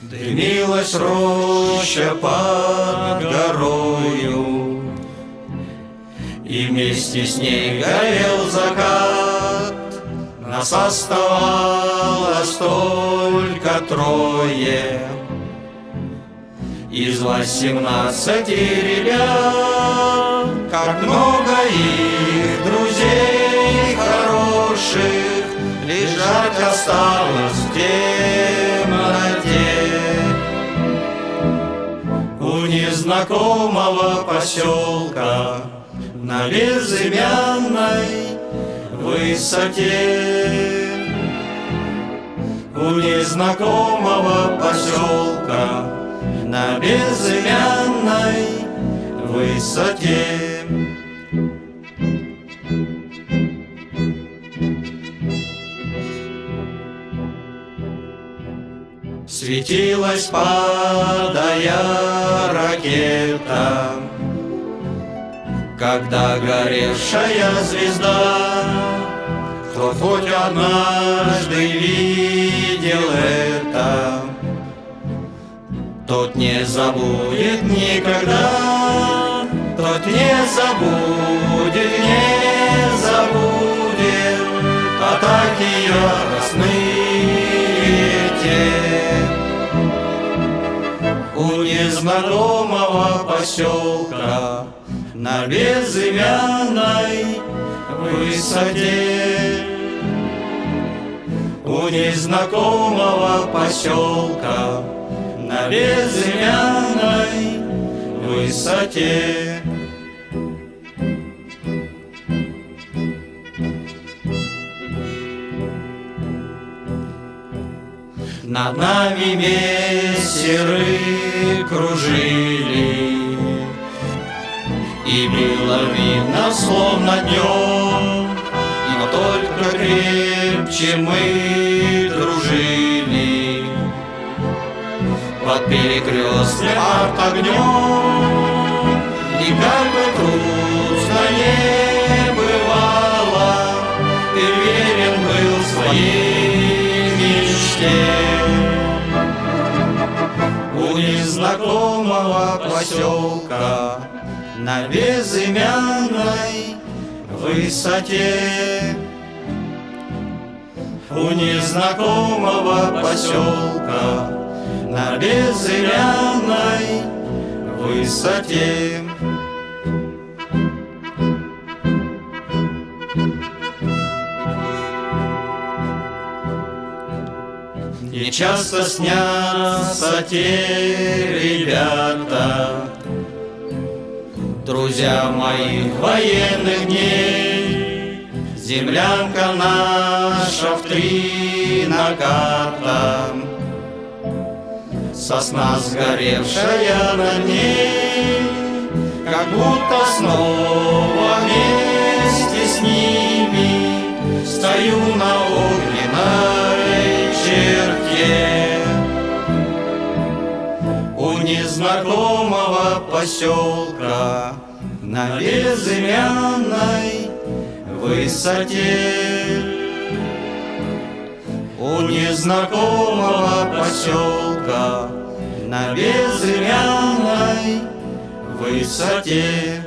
Дымилась роща под горою, и вместе с ней горел закат. Нас оставалось только трое из 18 ребят. Как много их друзей хороших лежать осталось в темноте у незнакомого поселка на безымянной высоте. У незнакомого поселка на безымянной высоте. Светилась, падая ракета, когда горевшая звезда. Кто хоть однажды видел это, тот не забудет никогда. Тот не забудет, не забудет атаки яростные те. У незнакомого поселка на безымянной высоте. У незнакомого поселка на безымянной высоте. Над нами мессеры кружили, и было видно, словно днем, но только крепче мы дружили под перекрестным артогнем. И как бы трудно не бывало, ты верен был своей мечте. У незнакомого поселка на безымянной высоте. У незнакомого поселка на безымянной высоте. Не часто снятся те ребята, друзья моих военных дней. Землянка наша в 3 наката, сосна сгоревшая над ней, как будто снова вместе с ними стою на огненной черте. У незнакомого поселка на безымянной высоте. У незнакомого поселка на безымянной высоте.